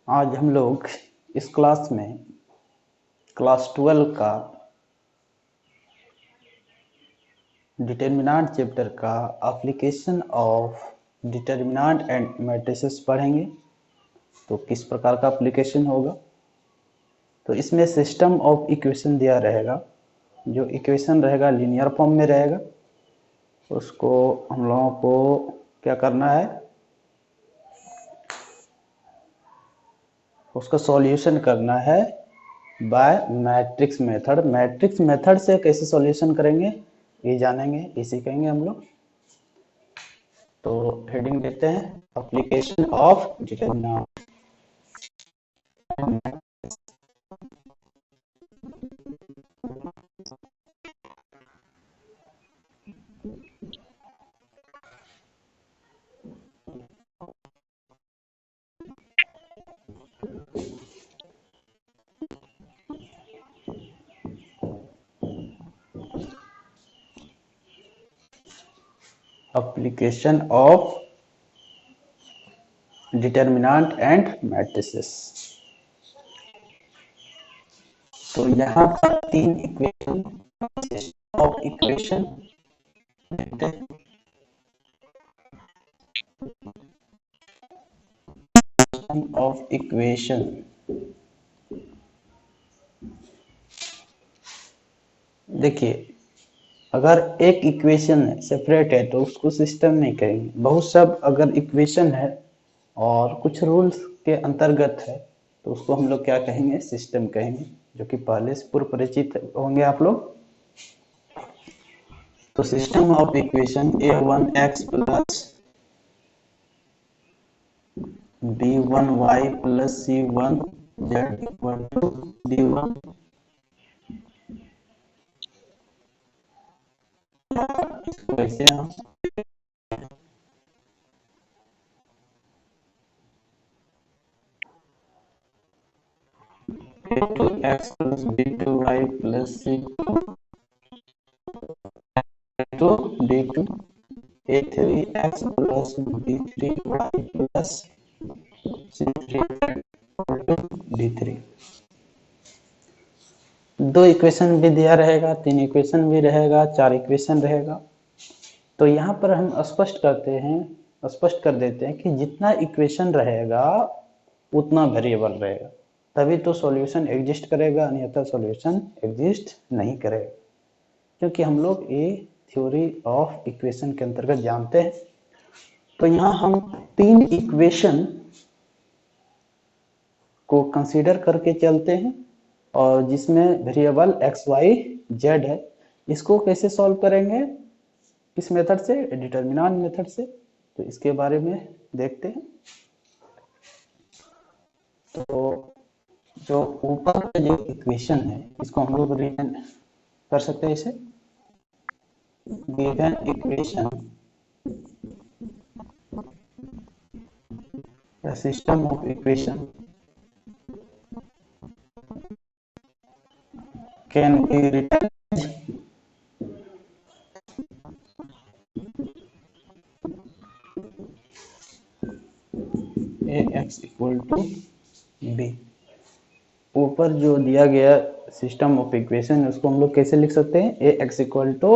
आज हम लोग इस क्लास में क्लास 12 का डिटरमिनेंट चैप्टर का application of determinant and matrices पढ़ेंगे। तो किस प्रकार का एप्लीकेशन होगा, तो इसमें सिस्टम ऑफ इक्वेशन दिया रहेगा। जो इक्वेशन रहेगा लीनियर फॉर्म में रहेगा, उसको हम लोगों को क्या करना है, उसका सॉल्यूशन करना है by matrix method. Matrix method से कैसे सॉल्यूशन करेंगे ये जानेंगे, ये सीखेंगे हम लोग। तो हेडिंग देते हैं application of determinant. Application of determinant and matrices. तो यहाँ पर तीन equation of equation of equation. देखिए, अगर एक इक्वेशन सेपरेट है तो उसको सिस्टम नहीं कहेंगे। बहुत सब अगर इक्वेशन है और कुछ रूल्स के अंतर्गत है तो उसको हम लोग क्या कहेंगे, सिस्टम कहेंगे, जो कि पहले से पूर्व परिचित होंगे आप लोग। तो system of equation a1x plus b1y plus c1z equal to d1 वैसे हम a2x plus b2y plus c2 to d2 a3x plus b3y plus c3 d3। दो इक्वेशन भी दिया रहेगा, तीन इक्वेशन भी रहेगा, चार इक्वेशन रहेगा। तो यहाँ पर हम स्पष्ट कर देते हैं कि जितना इक्वेशन रहेगा उतना वेरिएबल रहेगा, तभी तो सॉल्यूशन एग्जिस्ट करेगा, अन्यथा सॉल्यूशन एग्जिस्ट नहीं करेगा। क्योंकि हम लोग ये थ्योरी ऑफ इक्वेशन के अंतर्गत जानते हैं। तो यहाँ हम तीन इक्वेशन को कंसीडर करके चलते हैं और जिसमें वेरिएबल एक्स वाई जेड है। इसको कैसे सॉल्व करेंगे, किस मेथड से, डिटरमिनेंट मेथड से। तो इसके बारे में देखते हैं। तो जो ऊपर का जो इक्वेशन है इसको हम लोग रिटर्न कर सकते हैं। इसे given equation system of equation can be written ax equal to b। ऊपर जो दिया गया सिस्टम ऑफ इक्वेशन उसको हम लोग कैसे लिख सकते हैं, ax equal to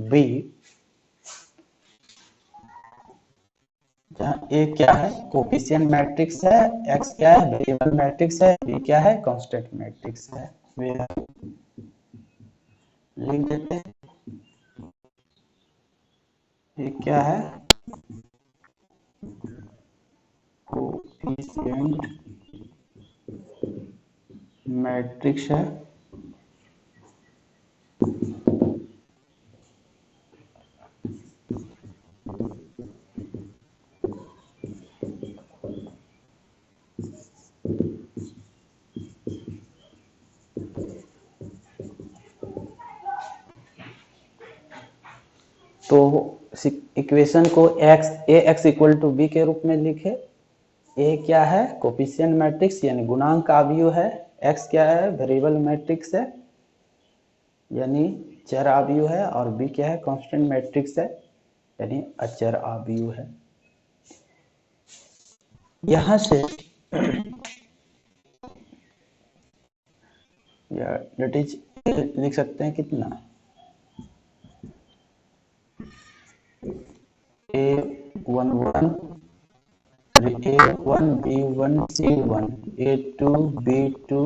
b, जहाँ a क्या है, कोफिशिएंट मैट्रिक्स है, x क्या है, वेरिएबल मैट्रिक्स है, b क्या है, कांस्टेंट मैट्रिक्स है। लिख देते हैं ये क्या है, कोफिशिएंट मैट्रिक्स है। तो इक्वेशन को ax इक्वल टू बी के रूप में लिखे। ए क्या है, कोफिशिएंट मैट्रिक्स यानी गुणांक आव्यूह है, एक्स क्या है, वेरिएबल मैट्रिक्स है यानी चर आव्यूह है, और बी क्या है, कांस्टेंट मैट्रिक्स है यानी अचर आव्यूह है। यहां से या डेट इज लिख सकते हैं कितना, A11 A1 B1 C1 A2 B2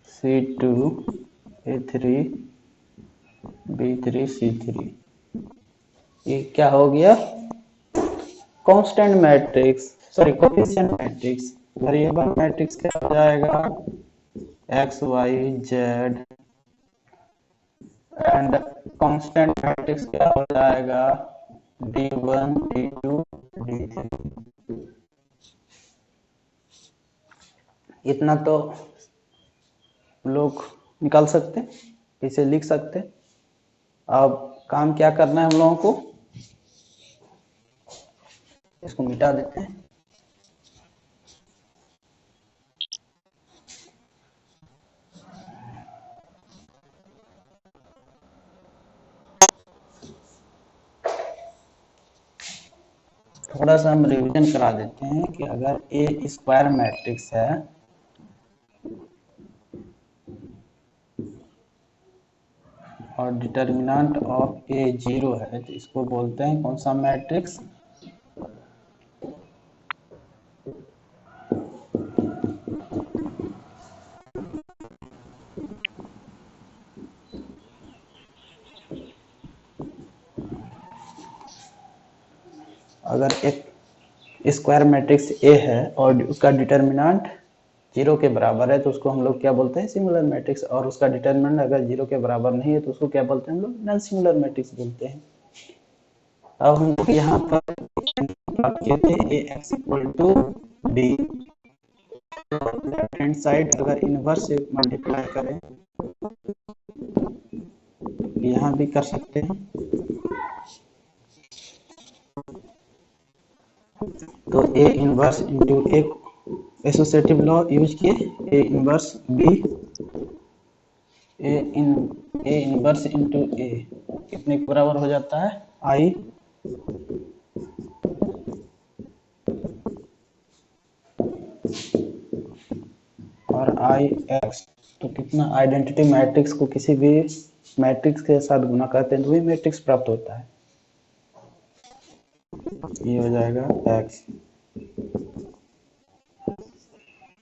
C2 A3 B3 C3। ये क्या हो गया, constant matrix, sorry coefficient matrix. Variable matrix क्या हो जाएगा, X Y Z, and constant matrix क्या हो जाएगा, D1 D2 D3। इतना तो लोग निकाल सकते हैं, इसे लिख सकते हैं। अब काम क्या करना है हम लोगों को, इसको मिटा देते हैं। थोड़ा सा हम रिवीजन करा देते हैं कि अगर ए स्क्वायर मैट्रिक्स है और डिटर्मिनेंट ऑफ ए 0 है तो इसको बोलते हैं कौन सा मैट्रिक्स, अगर एक स्क्वायर मैट्रिक्स ए है और उसका डिटर्मिनेंट 0 के बराबर है तो उसको हम लोग क्या बोलते हैं, सिंगुलर मैट्रिक्स। और उसका डिटर्मिनेंट अगर 0 के बराबर नहीं है तो उसको क्या बोलते हैं हम लोग, नॉन सिंगुलर मैट्रिक्स बोलते हैं। अब हम लोग यहाँ पर बात किए थे A X equal to B, left hand side अगर इनवर्स से मल्टीप्लाई करें यहाँ भी कर सकते हैं, तो ए इनवर्स इंटू एक एसोसिएटिव लॉ यूज किए, A inverse B A inverse into A कितने के बराबर हो जाता है, आई और आई एक्स। तो कितना आइडेंटिटी मैट्रिक्स को किसी भी मैट्रिक्स के साथ गुना करते हैं तो वही मैट्रिक्स प्राप्त होता है, ये हो जाएगा एक्स।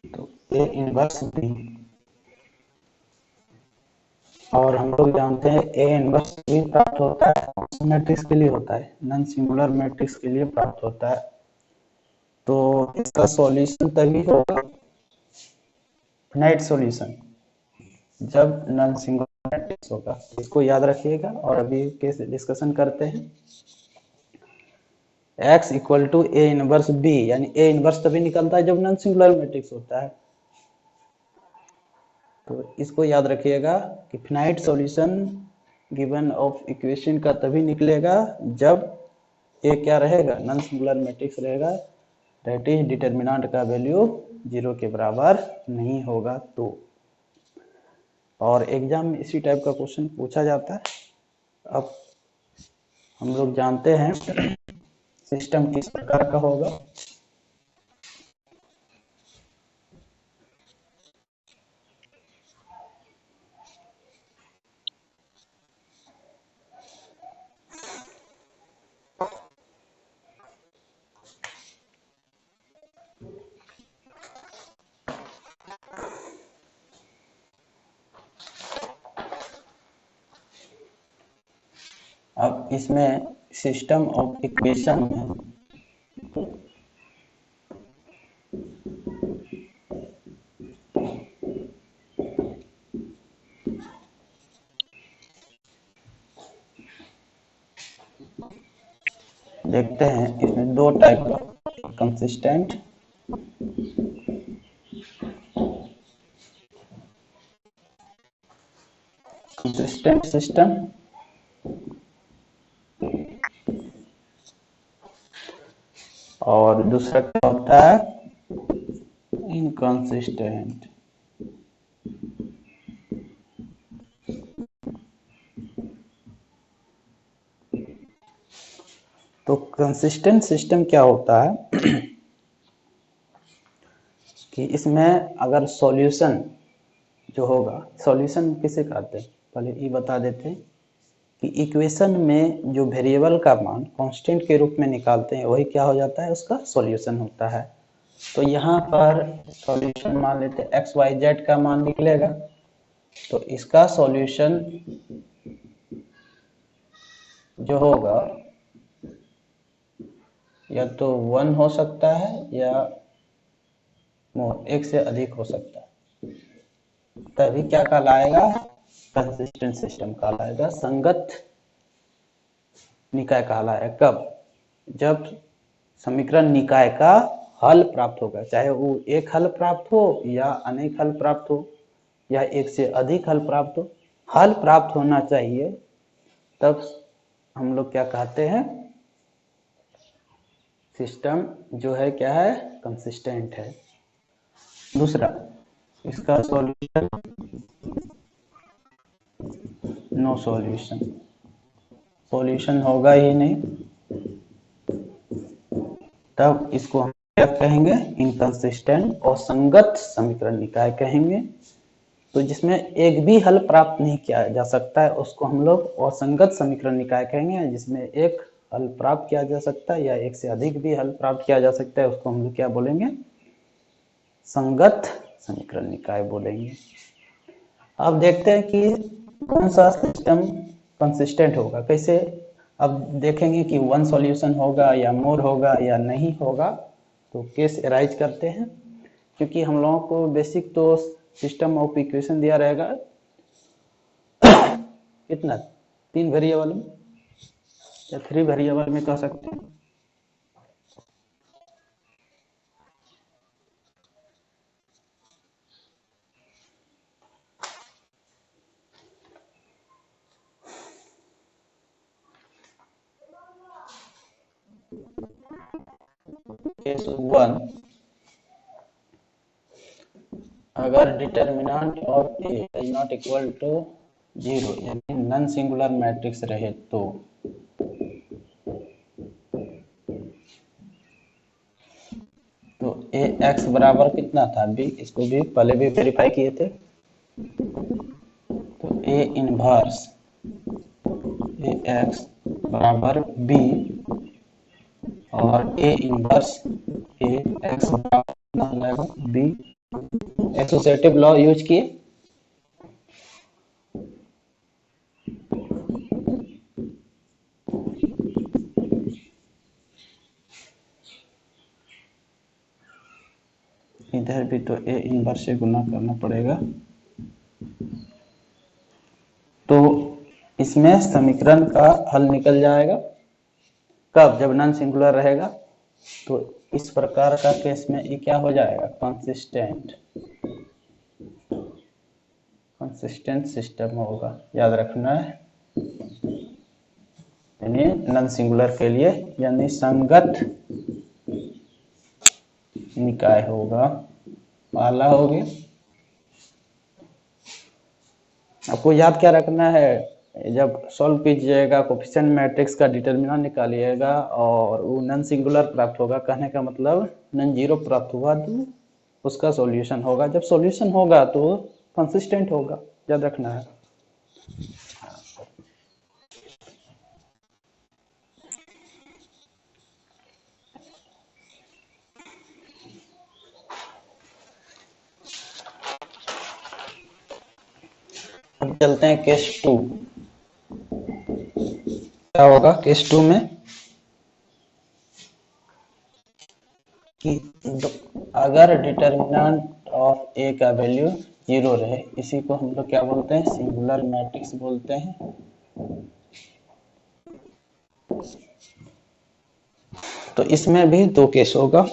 तो ए इनवर्स बी, और हम लोग जानते हैं ए इनवर्स भी प्राप्त होता है मैट्रिक्स के लिए होता है, नॉन सिंगुलर मैट्रिक्स के लिए प्राप्त होता है। तो इसका सॉल्यूशन तभी होगा फाइनाइट सॉल्यूशन जब नॉन सिंगुलर मैट्रिक्स होगा, इसको याद रखिएगा। और अभी कैसे डिस्कशन करते हैं, x equal to A inverse B, यानी ए इनवर्स तभी निकलता है जब नॉन सिंगुलर मैट्रिक्स होता है। तो इसको याद रखिएगा कि finite solution given of equation का तभी निकलेगा जब ए क्या रहेगा, नॉन सिंगुलर मैट्रिक्स रहेगा, दैट इज डिटर्मिनेंट का वैल्यू 0 के बराबर नहीं होगा तो। और एग्जाम में इसी टाइप का क्वेश्चन पूछा जाता है। अब हम लोग जानते हैं सिस्टम किस प्रकार का होगा, अब इसमें सिस्टम ऑफ इक्वेशन में देखते हैं, इसमें दो टाइप का, कंसिस्टेंट सिस्टम और दूसरा क्या होता है, इनकंसिस्टेंट। तो कंसिस्टेंट सिस्टम क्या होता है कि इसमें अगर सॉल्यूशन जो होगा, सॉल्यूशन किसे कहते हैं पहले ये बता देते हैं कि इक्वेशन में जो वेरिएबल का मान कांस्टेंट के रूप में निकालते हैं वही क्या हो जाता है, उसका सॉल्यूशन होता है। तो यहाँ पर सॉल्यूशन मान लेते हैं एक्स वाई जेड का मान निकलेगा, तो इसका सॉल्यूशन जो होगा या तो 1 हो सकता है या मोर, एक से अधिक हो सकता है, तभी क्या कहलाएगा, कंसिस्टेंट सिस्टम कहलाएगा, संगत निकाय कहलाएगा। कब, जब समीकरण निकाय का हल प्राप्त होगा, चाहे वो एक हल प्राप्त हो या अनेक हल प्राप्त हो या एक से अधिक हल प्राप्त हो, हल प्राप्त होना चाहिए, तब हम लोग क्या कहते हैं, सिस्टम जो है क्या है, कंसिस्टेंट है। दूसरा, इसका सॉल्यूशन नो सॉल्यूशन, सॉल्यूशन होगा ही नहीं, तब इसको हम क्या कहेंगे, इनकंसिस्टेंट और संगत समीकरण निकाय कहेंगे। तो जिसमें एक भी हल प्राप्त नहीं किया जा सकता है उसको हम लोग असंगत समीकरण निकाय कहेंगे, जिसमें एक हल प्राप्त किया जा सकता है या एक से अधिक भी हल प्राप्त किया जा सकता है उसको हम लोग क्या बोलेंगे, संगत समीकरण निकाय बोलेंगे। अब देखते हैं कि कौन सा सिस्टम कंसिस्टेंट होगा, कैसे, अब देखेंगे कि 1 सॉल्यूशन होगा या मोर होगा या नहीं होगा। तो केस एराइज करते हैं, क्योंकि हम लोगों को बेसिक तो सिस्टम ऑफ इक्वेशन दिया रहेगा कितना, 3 वेरिएबल में या 3 वेरिएबल में कह सकते हैं। केस 1, अगर determinant of A is not equal to 0 यानी नॉन सिंगुलर मैट्रिक्स रहे तो ए एक्स बराबर कितना था, बी, इसको भी पहले भी वेरीफाई किए थे। तो ए इनवर्स ए एक्स बराबर बी और ए इनवर्स ए एक्स बराबर बी, एसोसिएटिव लॉ यूज किए। इधर भी तो ए इनवर्स से गुना करना पड़ेगा, तो इसमें समीकरण का हल निकल जाएगा। कब, जब नॉन सिंगुलर रहेगा। तो इस प्रकार का केस में ये क्या हो जाएगा, कंसिस्टेंट, कंसिस्टेंट सिस्टम होगा, याद रखना है, यानी नॉन सिंगुलर के लिए, यानी संगत निकाय होगा, पहला हो गया। आपको याद क्या रखना है, जब सॉल्व कीजिएगा कोफिशिएंट मैट्रिक्स का डिटर्मिनेंट निकालिएगा और वो नॉन सिंगुलर प्राप्त होगा, कहने का मतलब नॉन जीरो प्राप्त हुआ तो उसका सॉल्यूशन होगा, जब सॉल्यूशन होगा तो कंसिस्टेंट होगा, याद रखना है। अब चलते हैं केस 2, क्या होगा केस 2 में कि अगर डिटर्मिनेंट ऑफ ए का वैल्यू 0 रहे, इसी को हम लोग क्या बोलते हैं, सिंगुलर मैट्रिक्स बोलते हैं। तो इसमें भी 2 केस होगा।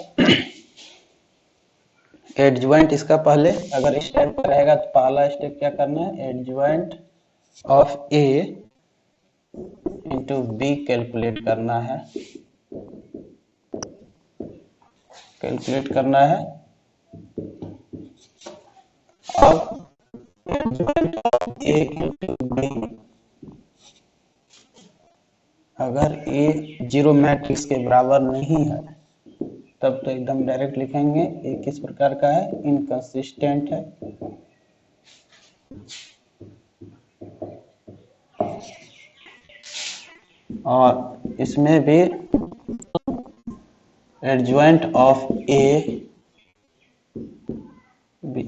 एडज्वाइंट इसका पहले अगर इस टाइप का रहेगा तो पहला स्टेप क्या करना है, adjoint of A into B calculate करना है, कैलकुलेट करना है। अब adjoint of A into B, अगर ए 0 मैट्रिक्स के बराबर नहीं है तब तो एकदम डायरेक्ट लिखेंगे ए किस प्रकार का है, इनकंसिस्टेंट है। और इसमें भी एडजॉइंट ऑफ ए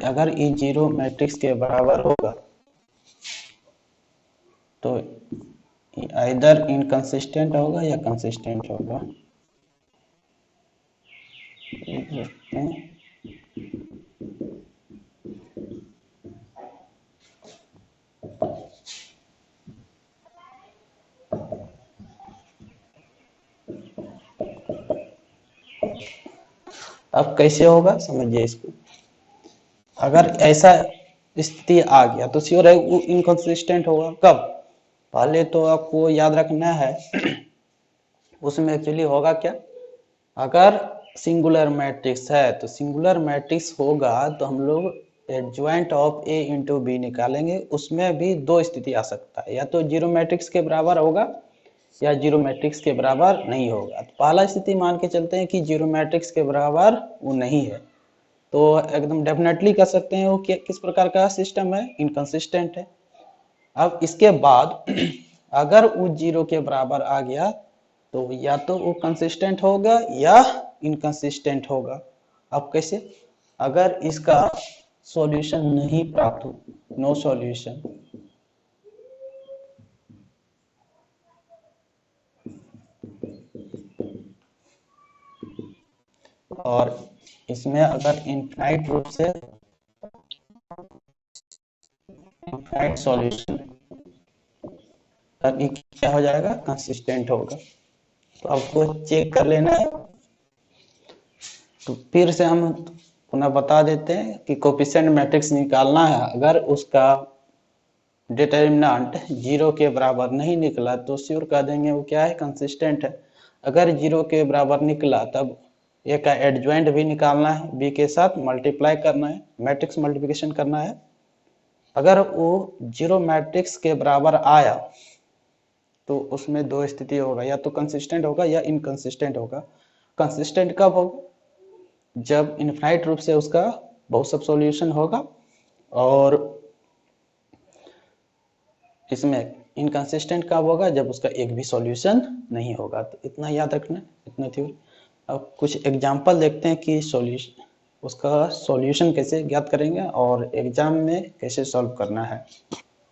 अगर ई जीरो मैट्रिक्स के बराबर होगा तो इधर इनकंसिस्टेंट होगा या कंसिस्टेंट होगा। अब कैसे होगा समझिए इसको। अगर ऐसा स्थिति आ गया तो श्योर है वो इनकंसिस्टेंट होगा। कब? पहले तो आपको याद रखना है उसमें एक्चुअली होगा क्या, अगर सिंगुलर मैट्रिक्स है तो सिंगुलर मैट्रिक्स होगा तो हम लोग adjoint of A into B निकालेंगे। उसमें भी दो स्थिति आ सकता है, या तो जीरो मैट्रिक्स के बराबर होगा या जीरो मैट्रिक्स के बराबर नहीं होगा। तो पहला स्थिति मान के चलते हैं कि जीरो मैट्रिक्स के बराबर वो नहीं है, तो एकदम डेफिनेटली कह सकते हैं वो किस प्रकार का सिस्टम है, इनकंसिस्टेंट है। अब इसके बाद अगर वो जीरो के बराबर आ गया तो या तो वो कंसिस्टेंट होगा या इनकंसिस्टेंट होगा। अब कैसे? अगर इसका सॉल्यूशन नहीं प्राप्त हो, नो सॉल्यूशन, और इसमें अगर इनफाइनाइट रूप से इनफाइनाइट सॉल्यूशन, तब ये क्या हो जाएगा, कंसिस्टेंट होगा। तो आपको चेक कर लेना है। तो फिर से हम पुनः बता देते हैं कि कोफिशिएंट मैट्रिक्स निकालना है। अगर उसका डिटर्मिनेंट जीरो के बराबर नहीं निकला तो श्योर कह देंगे वो क्या है, कंसिस्टेंट है। अगर जीरो के बराबर निकला तब ए का एडजॉइंट भी निकालना है, बी के साथ मल्टीप्लाई करना है, मैट्रिक्स मल्टीप्लिकेशन करना है। अगर वो जीरो मैट्रिक्स के बराबर आया तो उसमें दो स्थिति होगा, या तो कंसिस्टेंट होगा या इनकंसिस्टेंट होगा। कंसिस्टेंट कब होगा? जब इनफाइनाइट रूप से उसका बहुत सब सॉल्यूशन होगा, और इसमें इनकंसिस्टेंट कब होगा? जब उसका एक भी सॉल्यूशन नहीं होगा। तो इतना याद रखना, इतना थ्योरी। अब कुछ एग्जांपल देखते हैं कि सॉल्यूशन, उसका सॉल्यूशन कैसे ज्ञात करेंगे और एग्जाम में कैसे सॉल्व करना है,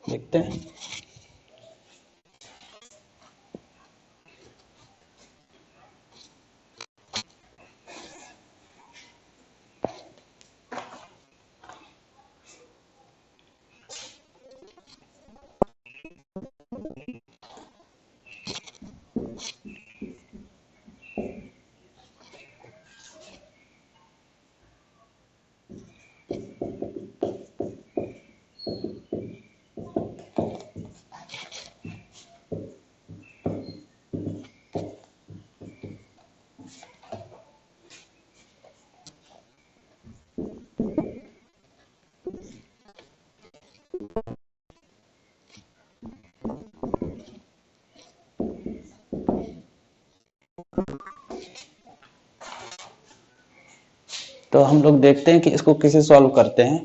देखते हैं। तो हम लोग देखते हैं कि इसको कैसे सॉल्व करते हैं,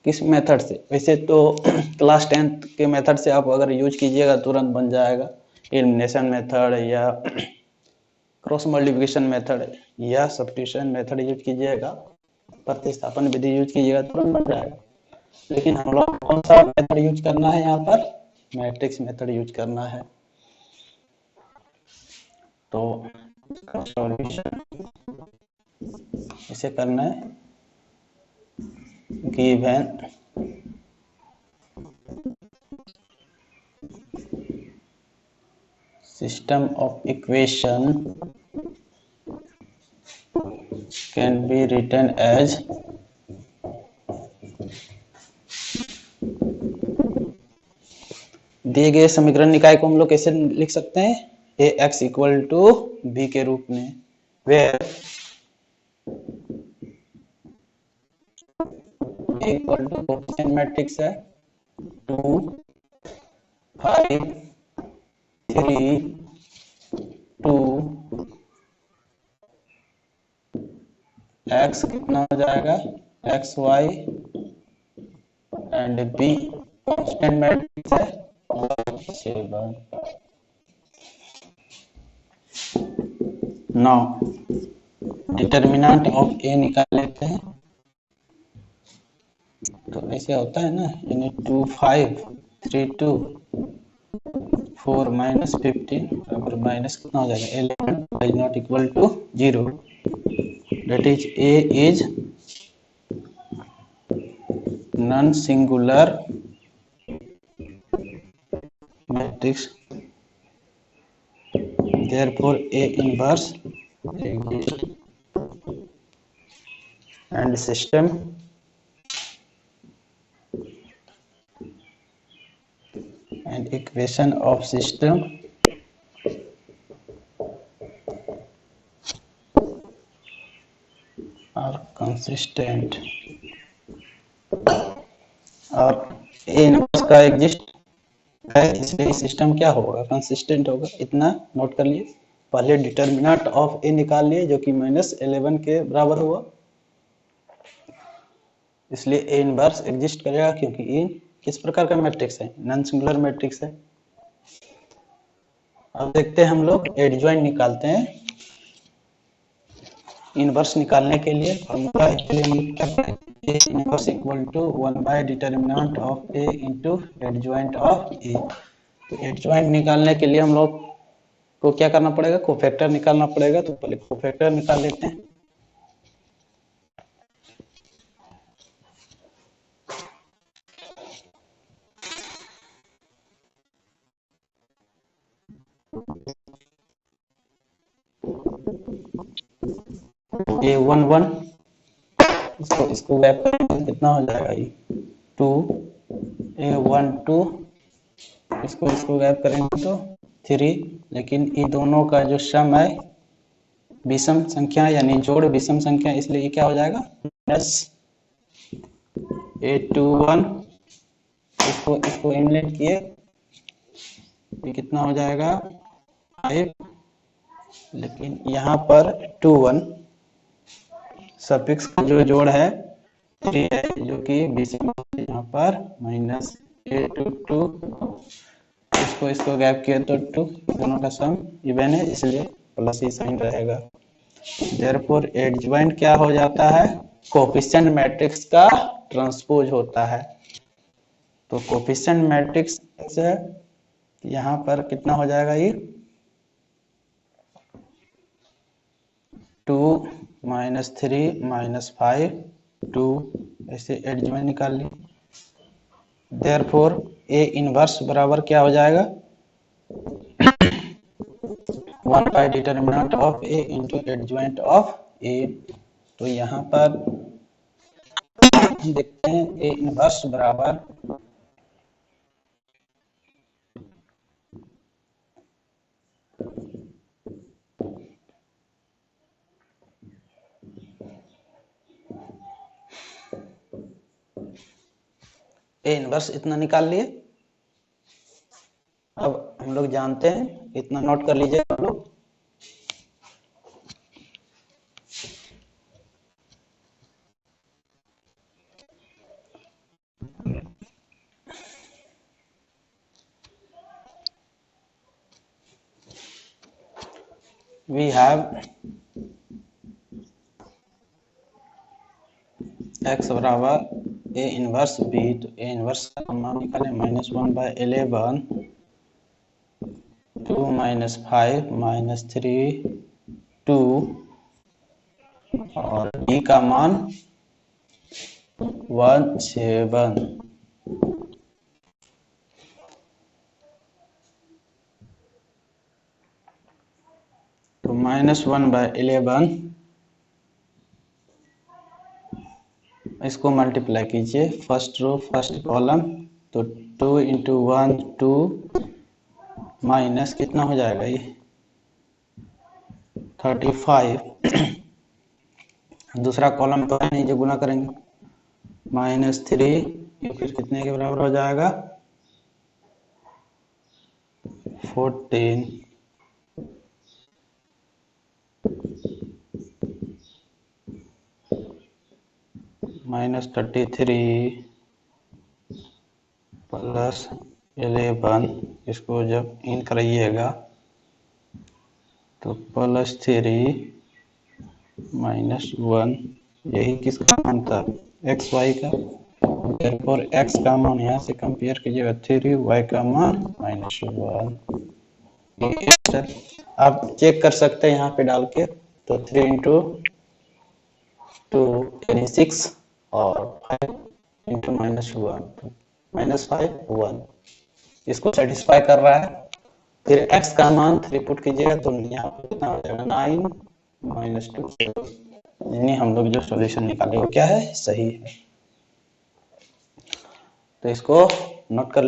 किस मेथड से। वैसे तो क्लास 10th के मेथड से आप अगर यूज कीजिएगा तुरंत बन जाएगा, एलिमिनेशन मेथड या क्रॉस मल्टीप्लिकेशन मेथड या सब्स्टिट्यूशन मेथड यूज कीजिएगा, प्रतिस्थापन विधि यूज कीजिएगा, तुरंत बन जाएगा। लेकिन हम लोग कौन सा मेथड यूज करना है, यहाँ पर मैट्रिक्स मेथड यूज करना है। तो सॉल्यूशन इसे करना है, given system of equation can be written as दिए गए समीकरण निकाय को हम लोग कैसे लिख सकते हैं, A X equal to B के रूप में, where equal to coefficient matrix है 2 5 3 2, एक्स कितना हो जाएगा, X Y and B constant matrix है, और 7 नाउ डिटर्मिनेंट ऑफ ए निकाल लेते हैं। तो ऐसे होता है ना, यानी 2 5 3 2 4 माइनस 15 बराबर माइनस कितना हो जाएगा 11 is not equal to 0, that is A is non singular matrix, therefore A inverse exists and system and equation of system are consistent। और A इनवर्स का एग्जिस्ट है, इसलिए सिस्टम क्या होगा, कंसिस्टेंट होगा। इतना नोट कर लिए। पहले डिटर्मिनेंट ऑफ ए निकाल लिए जो कि -11 के बराबर हुआ, इसलिए ए इनवर्स एग्जिस्ट करेगा, क्योंकि ए किस प्रकार का मैट्रिक्स है, नॉन सिंगुलर मैट्रिक्स है। अब देखते हैं हम लोग एडजॉइंट निकालते हैं। इनवर्स निकालने के लिए formula A inverse equal to 1 by determinant of A into adjoint of A. तो एडजॉइंट निकालने के लिए हम लोग को क्या करना पड़ेगा, कोफैक्टर निकालना पड़ेगा। तो पहले कोफैक्टर निकाल लेते हैं। A11 इसको गैप करेंगे कितना हो जाएगा, ये 2 A12 इसको गैप करेंगे तो 3, लेकिन ये दोनों का जो सम है विषम संख्या, यानी जोड़ विषम संख्या, इसलिए ये क्या हो जाएगा प्लस A21 इसको इनलेट किए, ये कितना हो जाएगा 5, लेकिन यहाँ पर 21 सफिक्स का जो जोड़ है 3 है, जो कि विषम, यहाँ पर -A22 इसको गैप किया तो 2, दोनों का सम इवन है, इसलिए प्लस ही साइन रहेगा। देयरफॉर एडजॉइंट क्या हो जाता है, कोफिशिएंट मैट्रिक्स का ट्रांसपोज होता है। तो कोफिशिएंट मैट्रिक्स से यहाँ पर कितना हो जाएगा, ये 2 -3 -5 2, ऐसे एडजॉइंट निकाल ली। देयरफॉर ए इनवर्स बराबर क्या हो जाएगा 1 by determinant of A into adjoint of A. तो यहाँ पर देखते हैं ए इनवर्स बराबर ए इनवर्स इतना निकाल लिए। अब हम लोग जानते हैं, इतना नोट कर लीजिए आप लोग। We have x बराबर ए इनवर्स बी, तो ए इनवर्स का मान निकालें -1 बाय 11 2 -5 -3 2, और b का मान 17। तो -1 बाय 11 इसको मल्टीप्लाई कीजिए, फर्स्ट रो फर्स्ट कॉलम, तो 2 × 1 2 माइनस कितना हो जाएगा ये 35 दूसरा कॉलम तो है नहीं जो गुना करेंगे, -3, फिर कितने के बराबर हो जाएगा 14, -33 + 11, इसको जब इन कराइएगा तो +3 -1 यही किसका मान था, एक्स वाई का। therefore x का मान यहाँ से कंपेयर कीजिएगा 3, y का मान -1। आप चेक कर सकते हैं यहाँ पे डाल के, तो 3 × 2 यानी 6 और 5 × -1 -5 1 इसको सेटिस्फाई कर रहा है। फिर x का मान 3 पुट कीजिएगा तो यहाँ पे कितना हो जाएगा 9 - 2 यानी हम लोग जो सॉल्यूशन निकाले वो क्या है, सही है। तो इसको नोट कर